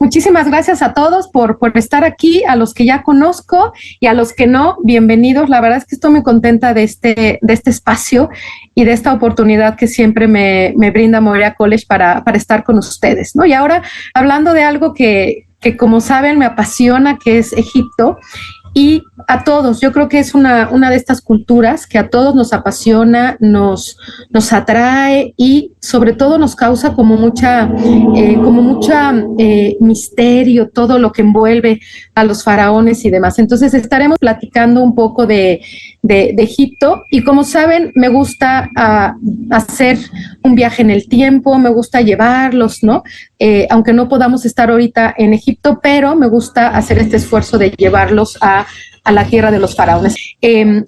muchísimas gracias a todos por estar aquí, a los que ya conozco y a los que no, bienvenidos. La verdad es que estoy muy contenta de este espacio y de esta oportunidad que siempre me brinda Morelia College para estar con ustedes, ¿no? Y ahora hablando de algo que como saben me apasiona, que es Egipto. Y a todos, yo creo que es una de estas culturas que a todos nos apasiona, nos atrae y sobre todo nos causa como mucha misterio, todo lo que envuelve a los faraones y demás. Entonces estaremos platicando un poco de Egipto y como saben me gusta hacer un viaje en el tiempo, me gusta llevarlos, ¿no? Aunque no podamos estar ahorita en Egipto, pero me gusta hacer este esfuerzo de llevarlos a la tierra de los faraones.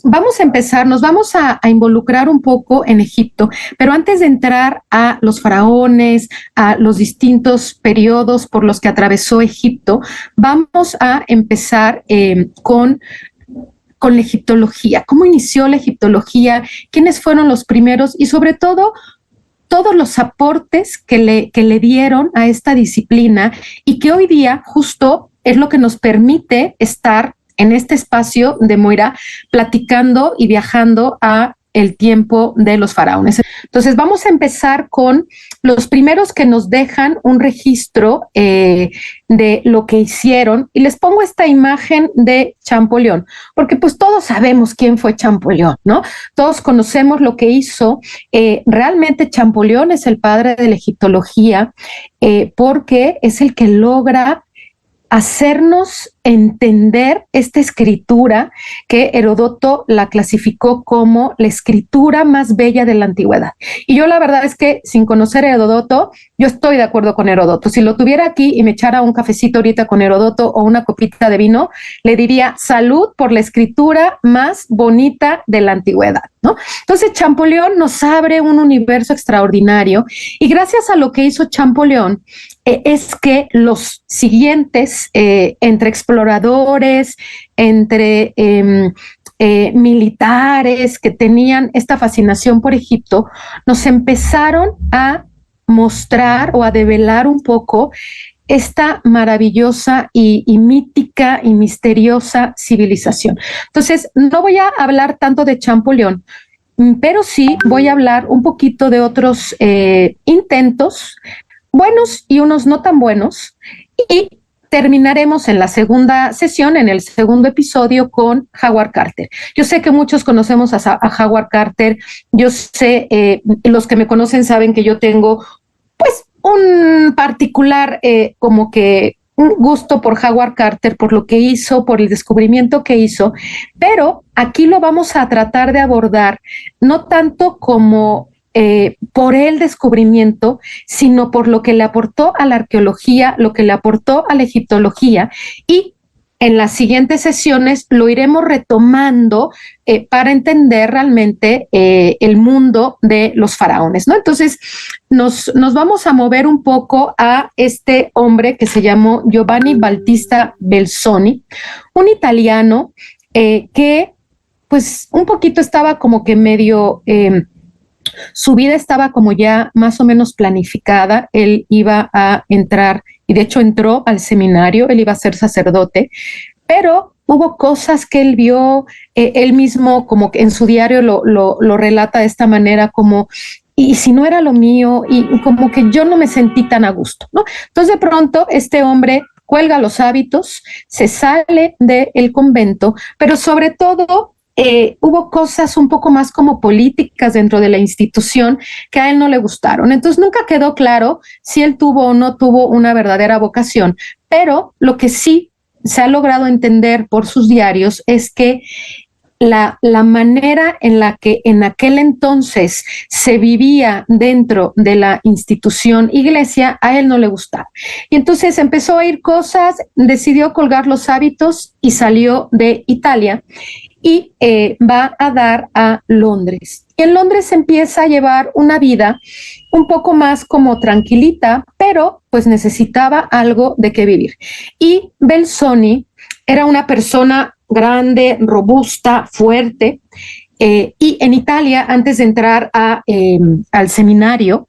Vamos a empezar, nos vamos a involucrar un poco en Egipto, pero antes de entrar a los faraones, a los distintos periodos por los que atravesó Egipto, vamos a empezar con la egiptología. ¿Cómo inició la egiptología? ¿Quiénes fueron los primeros? Y sobre todo, todos los aportes que le dieron a esta disciplina y que hoy día justo es lo que nos permite estar en este espacio de Moira platicando y viajando a el tiempo de los faraones. Entonces vamos a empezar con los primeros que nos dejan un registro de lo que hicieron y les pongo esta imagen de Champollion, porque pues todos sabemos quién fue Champollion, ¿no? Todos conocemos lo que hizo. Realmente Champollion es el padre de la egiptología porque es el que logra hacernos entender esta escritura que Heródoto la clasificó como la escritura más bella de la antigüedad. Y yo la verdad es que sin conocer a Heródoto, yo estoy de acuerdo con Heródoto. Si lo tuviera aquí y me echara un cafecito ahorita con Heródoto o una copita de vino, le diría salud por la escritura más bonita de la antigüedad, ¿no? Entonces Champollion nos abre un universo extraordinario y gracias a lo que hizo Champollion es que los siguientes entre exploradores, entre militares que tenían esta fascinación por Egipto, nos empezaron a mostrar o a develar un poco esta maravillosa y mítica y misteriosa civilización. Entonces, no voy a hablar tanto de Champollion, pero sí voy a hablar un poquito de otros intentos, buenos y unos no tan buenos, y terminaremos en la segunda sesión, en el segundo episodio, con Howard Carter. Yo sé que muchos conocemos a Howard Carter, yo sé, los que me conocen saben que yo tengo pues un particular como que un gusto por Howard Carter, por lo que hizo, por el descubrimiento que hizo, pero aquí lo vamos a tratar de abordar no tanto como por el descubrimiento, sino por lo que le aportó a la arqueología, lo que le aportó a la egiptología, y en las siguientes sesiones lo iremos retomando para entender realmente el mundo de los faraones, ¿no? Entonces nos vamos a mover un poco a este hombre que se llamó Giovanni Battista Belzoni, un italiano que pues un poquito estaba como que medio... su vida estaba como ya más o menos planificada. Él iba a entrar, y de hecho entró al seminario, él iba a ser sacerdote, pero hubo cosas que él vio, él mismo como que en su diario lo relata de esta manera como, y si no era lo mío, y como que yo no me sentí tan a gusto, ¿no? Entonces de pronto este hombre cuelga los hábitos, se sale del convento, pero sobre todo hubo cosas un poco más como políticas dentro de la institución que a él no le gustaron. Entonces nunca quedó claro si él tuvo o no tuvo una verdadera vocación, pero lo que sí se ha logrado entender por sus diarios es que la manera en la que en aquel entonces se vivía dentro de la institución iglesia, a él no le gustaba. Y entonces empezó a oír cosas, decidió colgar los hábitos y salió de Italia y va a dar a Londres. Y en Londres empieza a llevar una vida un poco más como tranquilita, pero pues necesitaba algo de qué vivir. Y Belzoni era una persona grande, robusta, fuerte, y en Italia, antes de entrar al seminario,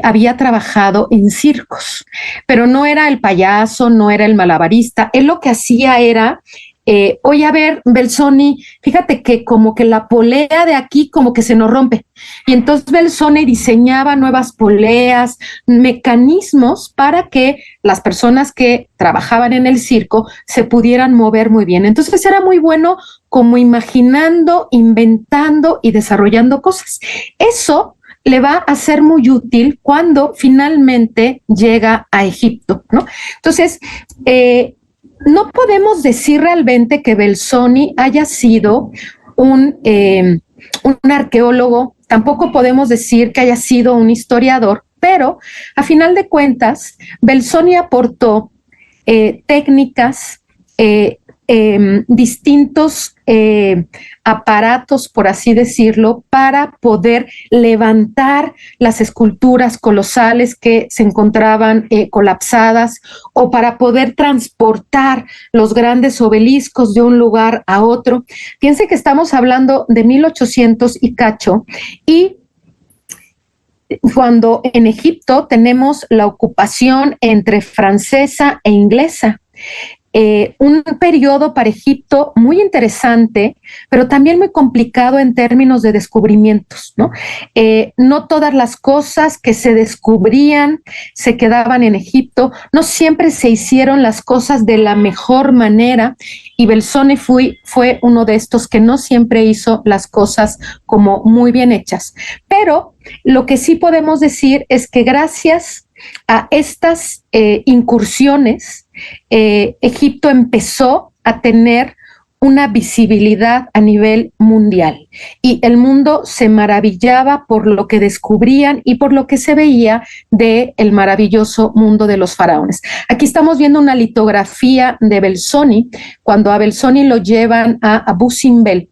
había trabajado en circos, pero no era el payaso, no era el malabarista. Él lo que hacía era, oye, a ver, Belzoni, fíjate que como que la polea de aquí como que se nos rompe. Y entonces Belzoni diseñaba nuevas poleas, mecanismos para que las personas que trabajaban en el circo se pudieran mover muy bien. Entonces era muy bueno como imaginando, inventando y desarrollando cosas. Eso le va a ser muy útil cuando finalmente llega a Egipto, ¿no? Entonces, no podemos decir realmente que Belzoni haya sido un arqueólogo, tampoco podemos decir que haya sido un historiador, pero a final de cuentas, Belzoni aportó técnicas, distintos aparatos, por así decirlo, para poder levantar las esculturas colosales que se encontraban colapsadas, o para poder transportar los grandes obeliscos de un lugar a otro. Piense que estamos hablando de 1800 y cacho, y cuando en Egipto tenemos la ocupación entre francesa e inglesa. Un periodo para Egipto muy interesante, pero también muy complicado en términos de descubrimientos, ¿no? No todas las cosas que se descubrían se quedaban en Egipto, no siempre se hicieron las cosas de la mejor manera, y Belzoni fue uno de estos que no siempre hizo las cosas como muy bien hechas. Pero lo que sí podemos decir es que gracias a estas incursiones, Egipto empezó a tener una visibilidad a nivel mundial, y el mundo se maravillaba por lo que descubrían y por lo que se veía del maravilloso mundo de los faraones. Aquí estamos viendo una litografía de Belzoni, cuando a Belzoni lo llevan a Abu Simbel.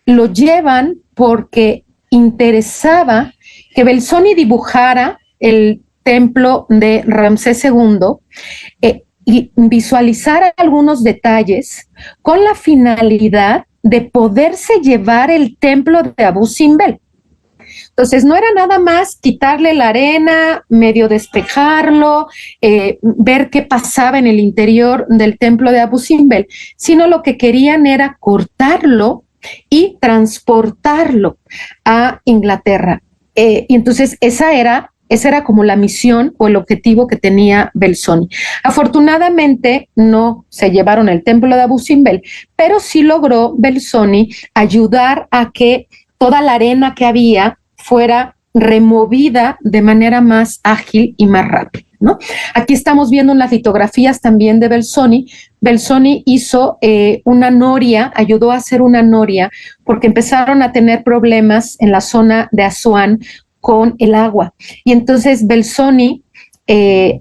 Lo llevan porque interesaba que Belzoni dibujara el templo de Ramsés II y visualizar algunos detalles con la finalidad de poderse llevar el templo de Abu Simbel. Entonces no era nada más quitarle la arena, medio despejarlo, ver qué pasaba en el interior del templo de Abu Simbel, sino lo que querían era cortarlo y transportarlo a Inglaterra. Y entonces esa era como la misión o el objetivo que tenía Belzoni. Afortunadamente no se llevaron el templo de Abu Simbel, pero sí logró Belzoni ayudar a que toda la arena que había fuera removida de manera más ágil y más rápida, ¿no? Aquí estamos viendo unas litografías también de Belzoni. Belzoni hizo una noria, ayudó a hacer una noria, porque empezaron a tener problemas en la zona de Asuán con el agua. Y entonces Belzoni,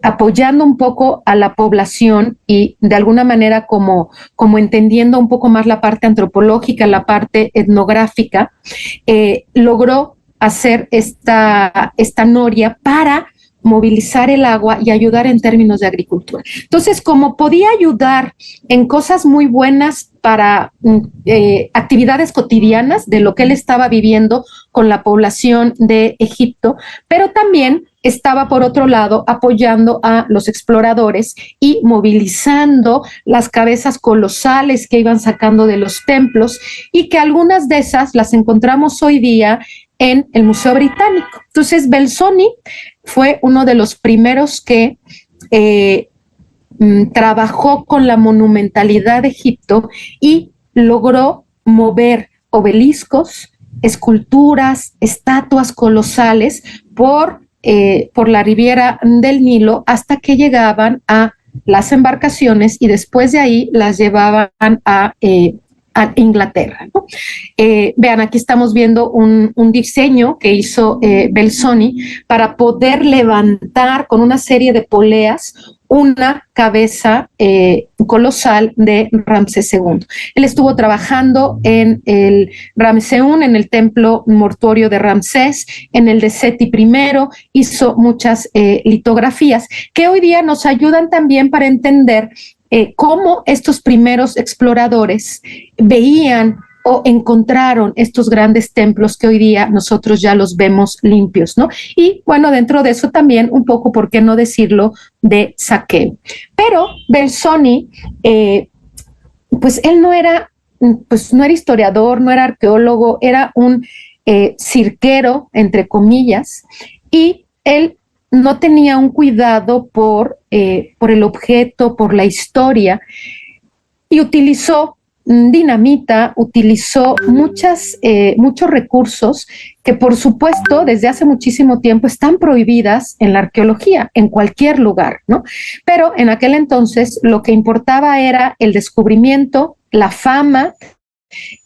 apoyando un poco a la población y de alguna manera como entendiendo un poco más la parte antropológica, la parte etnográfica, logró hacer esta noria para movilizar el agua y ayudar en términos de agricultura. Entonces, como podía ayudar en cosas muy buenas para actividades cotidianas de lo que él estaba viviendo con la población de Egipto, pero también estaba, por otro lado, apoyando a los exploradores y movilizando las cabezas colosales que iban sacando de los templos, y que algunas de esas las encontramos hoy día en el Museo Británico. Entonces, Belzoni fue uno de los primeros que trabajó con la monumentalidad de Egipto y logró mover obeliscos, esculturas, estatuas colosales por la ribera del Nilo hasta que llegaban a las embarcaciones, y después de ahí las llevaban a Inglaterra, ¿no? Vean, aquí estamos viendo un diseño que hizo Belzoni para poder levantar con una serie de poleas una cabeza colosal de Ramsés II. Él estuvo trabajando en el Ramseún, en el templo mortuorio de Ramsés, en el de Seti I, hizo muchas litografías que hoy día nos ayudan también para entender cómo estos primeros exploradores veían o encontraron estos grandes templos que hoy día nosotros ya los vemos limpios, ¿no? Y bueno, dentro de eso también un poco, ¿por qué no decirlo?, de saqueo. Pero Belzoni, pues él no era historiador, no era arqueólogo, era un cirquero, entre comillas, y él no tenía un cuidado por el objeto, por la historia, y utilizó dinamita, utilizó muchos recursos que por supuesto desde hace muchísimo tiempo están prohibidas en la arqueología, en cualquier lugar, ¿no? Pero en aquel entonces lo que importaba era el descubrimiento, la fama,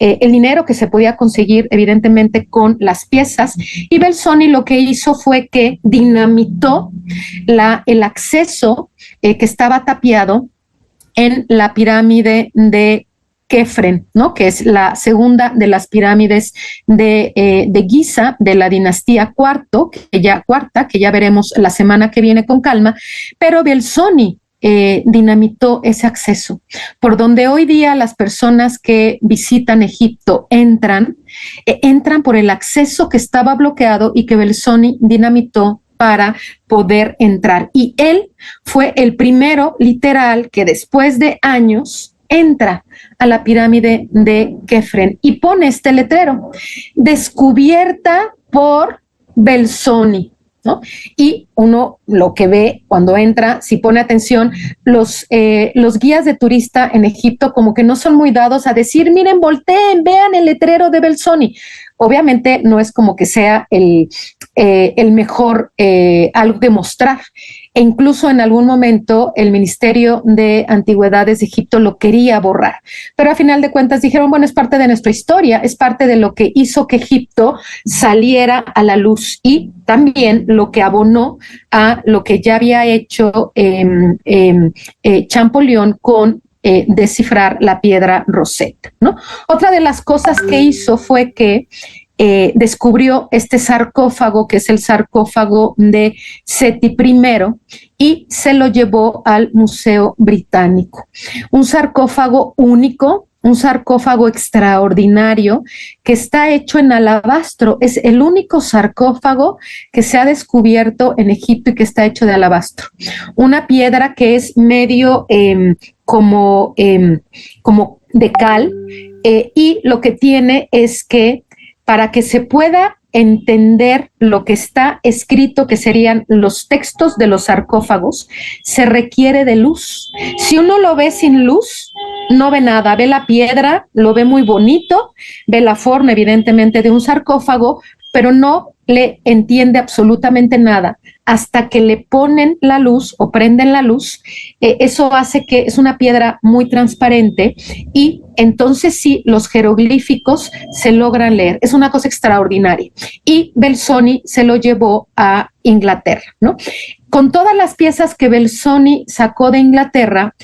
el dinero que se podía conseguir evidentemente con las piezas, y Belzoni lo que hizo fue que dinamitó el acceso que estaba tapiado en la pirámide de Kefren, ¿no?, que es la segunda de las pirámides de Giza, de la dinastía cuarta, que ya veremos la semana que viene con calma, pero Belzoni dinamitó ese acceso, por donde hoy día las personas que visitan Egipto entran por el acceso que estaba bloqueado y que Belzoni dinamitó para poder entrar. Y él fue el primero, literal, que después de años entra a la pirámide de Kefren y pone este letrero: descubierta por Belzoni, ¿no? Y uno lo que ve cuando entra, si pone atención, los guías de turista en Egipto como que no son muy dados a decir, miren, volteen, vean el letrero de Belzoni. Obviamente no es como que sea el mejor algo de mostrar. E incluso en algún momento el Ministerio de Antigüedades de Egipto lo quería borrar. Pero a final de cuentas dijeron, bueno, es parte de nuestra historia, es parte de lo que hizo que Egipto saliera a la luz y también lo que abonó a lo que ya había hecho Champollion con descifrar la piedra Rosetta, ¿no? Otra de las cosas que hizo fue que descubrió este sarcófago, que es el sarcófago de Seti I, y se lo llevó al Museo Británico. Un sarcófago único, un sarcófago extraordinario que está hecho en alabastro. Es el único sarcófago que se ha descubierto en Egipto y que está hecho de alabastro. Una piedra que es medio como de cal, y lo que tiene es que para que se pueda entender lo que está escrito, que serían los textos de los sarcófagos, se requiere de luz. Si uno lo ve sin luz, no ve nada, ve la piedra, lo ve muy bonito, ve la forma evidentemente de un sarcófago, pero no le entiende absolutamente nada hasta que le ponen la luz o prenden la luz. Eso hace que es una piedra muy transparente y entonces sí, los jeroglíficos se logran leer. Es una cosa extraordinaria. Y Belzoni se lo llevó a Inglaterra, ¿no? Con todas las piezas que Belzoni sacó de Inglaterra,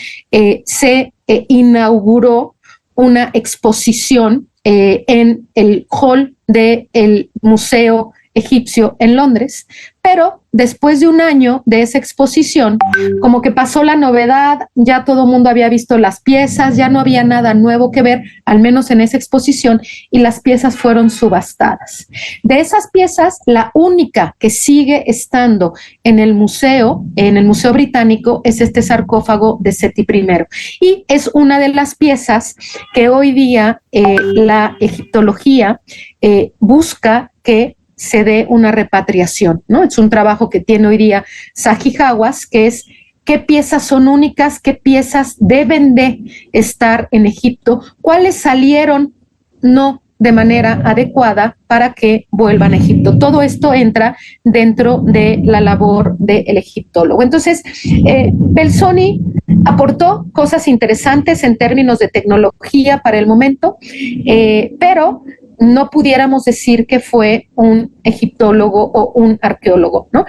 se inauguró una exposición en el hall del Museo Egipcio en Londres, pero después de un año de esa exposición, como que pasó la novedad, ya todo el mundo había visto las piezas, ya no había nada nuevo que ver, al menos en esa exposición, y las piezas fueron subastadas. De esas piezas, la única que sigue estando en el museo británico, es este sarcófago de Seti I, y es una de las piezas que hoy día la egiptología busca que se dé una repatriación, ¿no? Es un trabajo que tiene hoy día Zahi Hawass, que es qué piezas son únicas, qué piezas deben de estar en Egipto, cuáles salieron no de manera adecuada para que vuelvan a Egipto. Todo esto entra dentro de la labor del egiptólogo. Entonces, Belzoni aportó cosas interesantes en términos de tecnología para el momento, pero no pudiéramos decir que fue un egiptólogo o un arqueólogo, ¿no?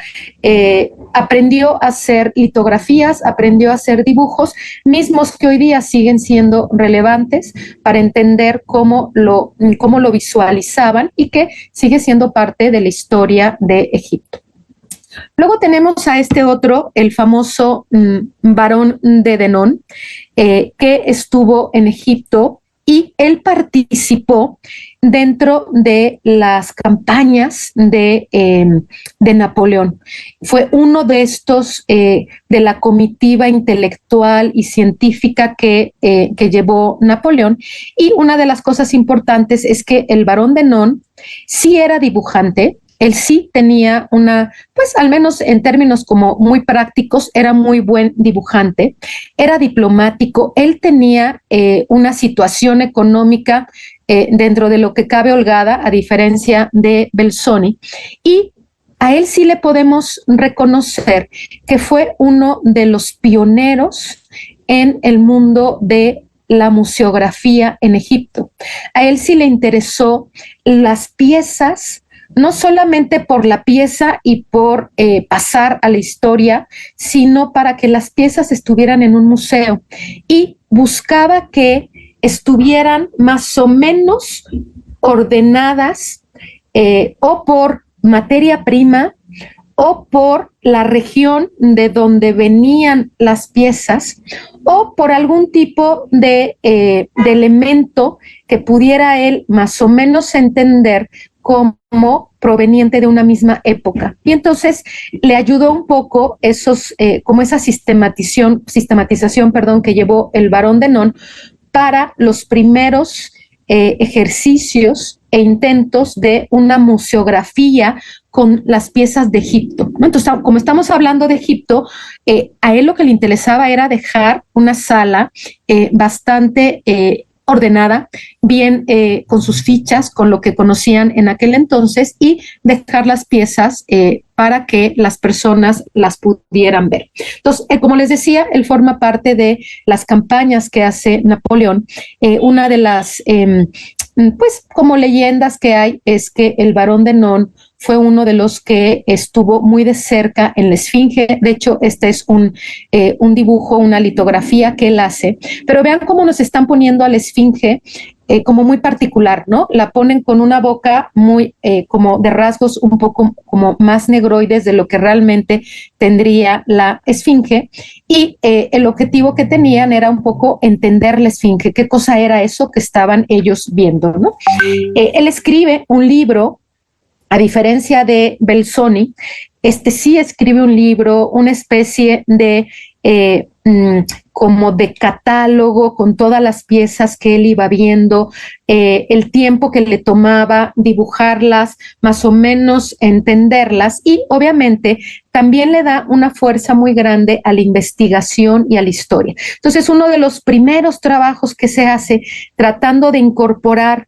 Aprendió a hacer litografías, aprendió a hacer dibujos, mismos que hoy día siguen siendo relevantes para entender cómo lo visualizaban y que sigue siendo parte de la historia de Egipto. Luego tenemos a este otro, el famoso Barón de Denón, que estuvo en Egipto y él participó dentro de las campañas de Napoleón. Fue uno de estos, de la comitiva intelectual y científica que llevó Napoleón, y una de las cosas importantes es que el Barón de Non sí era dibujante. Él sí tenía pues al menos en términos como muy prácticos, era muy buen dibujante, era diplomático, él tenía una situación económica dentro de lo que cabe holgada, a diferencia de Belzoni, y a él sí le podemos reconocer que fue uno de los pioneros en el mundo de la museografía en Egipto. A él sí le interesó las piezas, no solamente por la pieza y por pasar a la historia, sino para que las piezas estuvieran en un museo, y buscaba que estuvieran más o menos ordenadas o por materia prima o por la región de donde venían las piezas o por algún tipo de elemento que pudiera él más o menos entender como proveniente de una misma época. Y entonces le ayudó un poco como esa sistematización, que llevó el Barón de Non para los primeros ejercicios e intentos de una museografía con las piezas de Egipto. Entonces, como estamos hablando de Egipto, a él lo que le interesaba era dejar una sala bastante ordenada, bien con sus fichas, con lo que conocían en aquel entonces, y dejar las piezas para que las personas las pudieran ver. Entonces, como les decía, él forma parte de las campañas que hace Napoleón. Una de las, pues, como leyendas que hay es que el Barón de Non fue uno de los que estuvo muy de cerca en la Esfinge. De hecho, este es un dibujo, una litografía que él hace. Pero vean cómo nos están poniendo a la Esfinge como muy particular, ¿no? La ponen con una boca muy como de rasgos un poco como más negroides de lo que realmente tendría la Esfinge, y el objetivo que tenían era un poco entender la Esfinge, qué cosa era eso que estaban ellos viendo, ¿no? Él escribe un libro. A diferencia de Belzoni, sí escribe un libro, una especie de como de catálogo con todas las piezas que él iba viendo, el tiempo que le tomaba dibujarlas, más o menos entenderlas, y obviamente también le da una fuerza muy grande a la investigación y a la historia. Entonces, uno de los primeros trabajos que se hace tratando de incorporar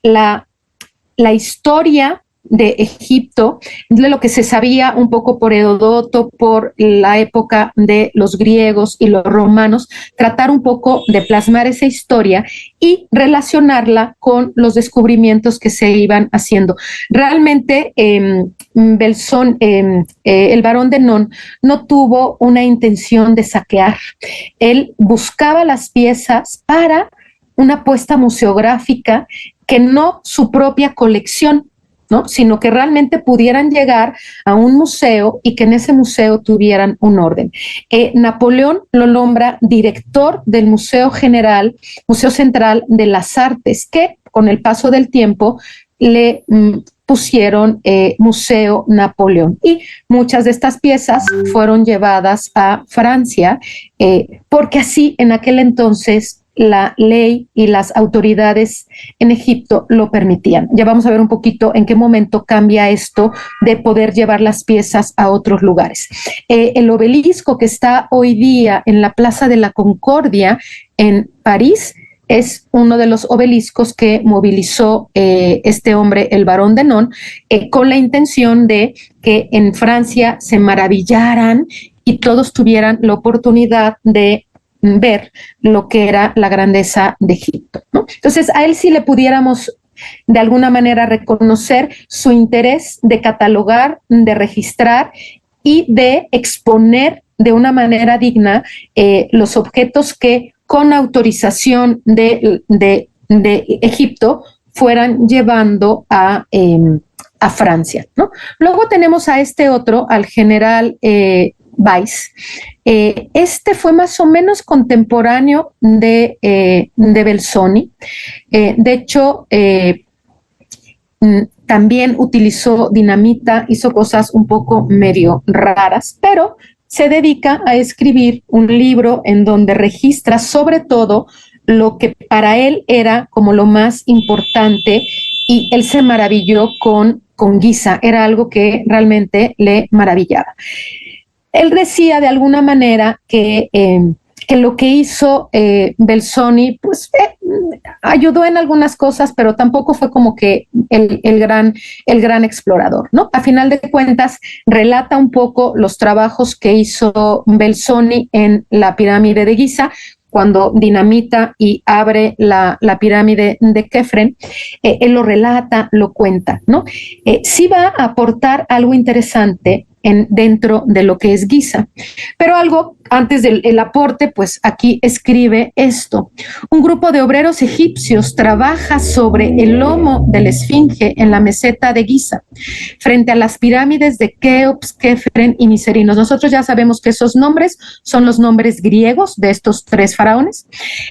la historia de Egipto, de lo que se sabía un poco por Heródoto, por la época de los griegos y los romanos, tratar un poco de plasmar esa historia y relacionarla con los descubrimientos que se iban haciendo. Realmente Belzoni, el Barón de Non, no tuvo una intención de saquear. Él buscaba las piezas para una apuesta museográfica, que no su propia colección, ¿no? Sino que realmente pudieran llegar a un museo y que en ese museo tuvieran un orden. Napoleón lo nombra director del Museo Central de las Artes, que con el paso del tiempo le pusieron Museo Napoleón, y muchas de estas piezas fueron llevadas a Francia porque así en aquel entonces la ley y las autoridades en Egipto lo permitían. Ya vamos a ver un poquito en qué momento cambia esto de poder llevar las piezas a otros lugares. El obelisco que está hoy día en la Plaza de la Concordia en París es uno de los obeliscos que movilizó este hombre, el Barón de Non, con la intención de que en Francia se maravillaran y todos tuvieran la oportunidad de ver lo que era la grandeza de Egipto, ¿no? Entonces, a él sí le pudiéramos de alguna manera reconocer su interés de catalogar, de registrar y de exponer de una manera digna los objetos que con autorización de Egipto fueran llevando a Francia, ¿no? Luego tenemos a este otro, al general Weiss. Este fue más o menos contemporáneo de Belzoni. De hecho, también utilizó dinamita, hizo cosas un poco medio raras, pero se dedica a escribir un libro en donde registra sobre todo lo que para él era como lo más importante, y él se maravilló con Giza, era algo que realmente le maravillaba. Él decía de alguna manera que lo que hizo Belzoni, pues ayudó en algunas cosas, pero tampoco fue como que el gran explorador, ¿no? A final de cuentas, relata un poco los trabajos que hizo Belzoni en la pirámide de Giza, cuando dinamita y abre la pirámide de Kefren. Él lo relata, lo cuenta, ¿no? Sí va a aportar algo interesante dentro de lo que es Giza. Pero algo antes del aporte, pues aquí escribe esto: un grupo de obreros egipcios trabaja sobre el lomo de la esfinge en la meseta de Giza, frente a las pirámides de Keops, Kefren y Miserinos. Nosotros ya sabemos que esos nombres son los nombres griegos de estos tres faraones.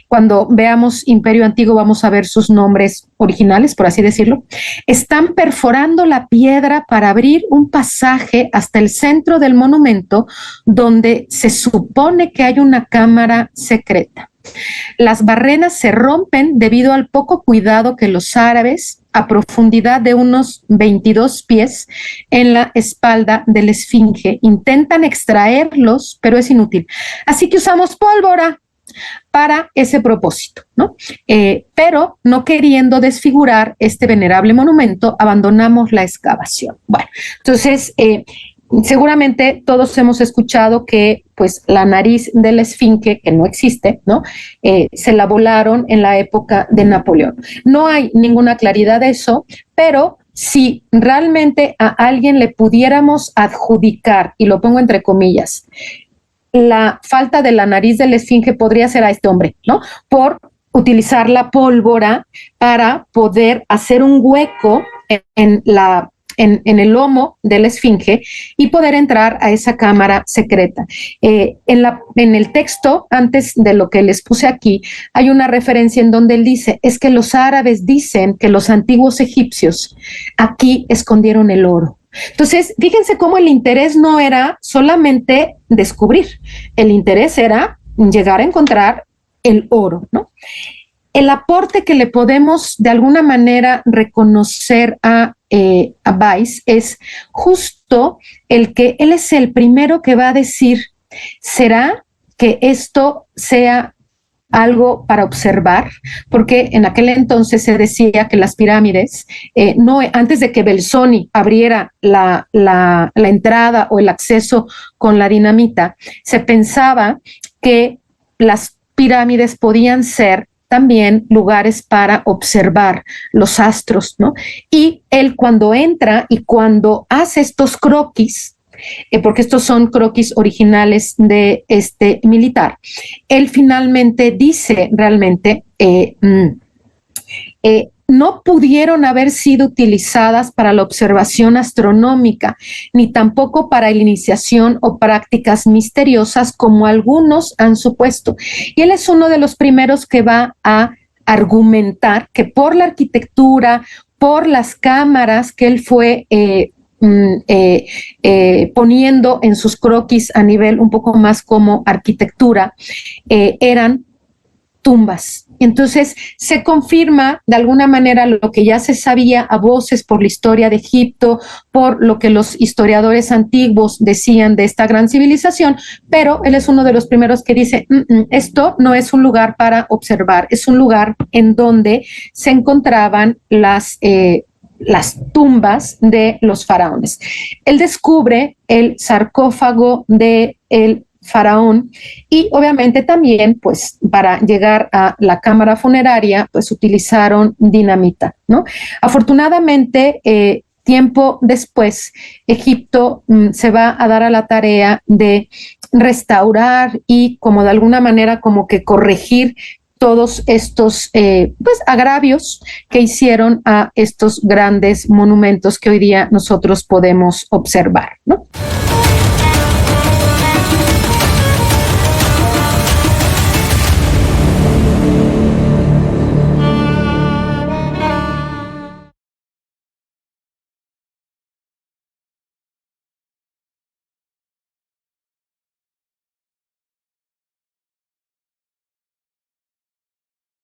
Cuando veamos Imperio Antiguo vamos a ver sus nombres originales, por así decirlo. Están perforando la piedra para abrir un pasaje hasta el centro del monumento, donde se supone que hay una cámara secreta. Las barrenas se rompen debido al poco cuidado que los árabes, a profundidad de unos 22 pies en la espalda de la esfinge, intentan extraerlos, pero es inútil. Así que usamos pólvora para ese propósito, ¿no? Pero no queriendo desfigurar este venerable monumento, abandonamos la excavación. Bueno, entonces seguramente todos hemos escuchado que pues la nariz de la esfinge, que no existe, ¿no? Se la volaron en la época de Napoleón. No hay ninguna claridad de eso, pero si realmente a alguien le pudiéramos adjudicar, y lo pongo entre comillas, la falta de la nariz de la esfinge, podría ser a este hombre, ¿no? Por utilizar la pólvora para poder hacer un hueco en el lomo de la esfinge y poder entrar a esa cámara secreta. En el texto, antes de lo que les puse aquí, hay una referencia en donde él dice, es que los árabes dicen que los antiguos egipcios aquí escondieron el oro. Entonces, fíjense cómo el interés no era solamente descubrir, el interés era llegar a encontrar el oro, ¿no? El aporte que le podemos de alguna manera reconocer a Weiss es justo el que él es el primero que va a decir, ¿será que esto sea algo para observar? Porque en aquel entonces se decía que las pirámides, antes de que Belzoni abriera la entrada o el acceso con la dinamita, se pensaba que las pirámides podían ser también lugares para observar los astros, ¿no? Y él cuando entra y cuando hace estos croquis, porque estos son croquis originales de este militar, él finalmente dice realmente, no pudieron haber sido utilizadas para la observación astronómica, ni tampoco para la iniciación o prácticas misteriosas como algunos han supuesto. Y él es uno de los primeros que va a argumentar que por la arquitectura, por las cámaras que él fue poniendo en sus croquis a nivel un poco más como arquitectura, eran tumbas. Entonces se confirma de alguna manera lo que ya se sabía a voces por la historia de Egipto, por lo que los historiadores antiguos decían de esta gran civilización, pero él es uno de los primeros que dice, esto no es un lugar para observar, es un lugar en donde se encontraban las tumbas de los faraones. Él descubre el sarcófago de el faraón y obviamente también pues para llegar a la cámara funeraria pues utilizaron dinamita, ¿no? Afortunadamente tiempo después Egipto se va a dar a la tarea de restaurar y como de alguna manera como que corregir todos estos pues agravios que hicieron a estos grandes monumentos que hoy día nosotros podemos observar, ¿no?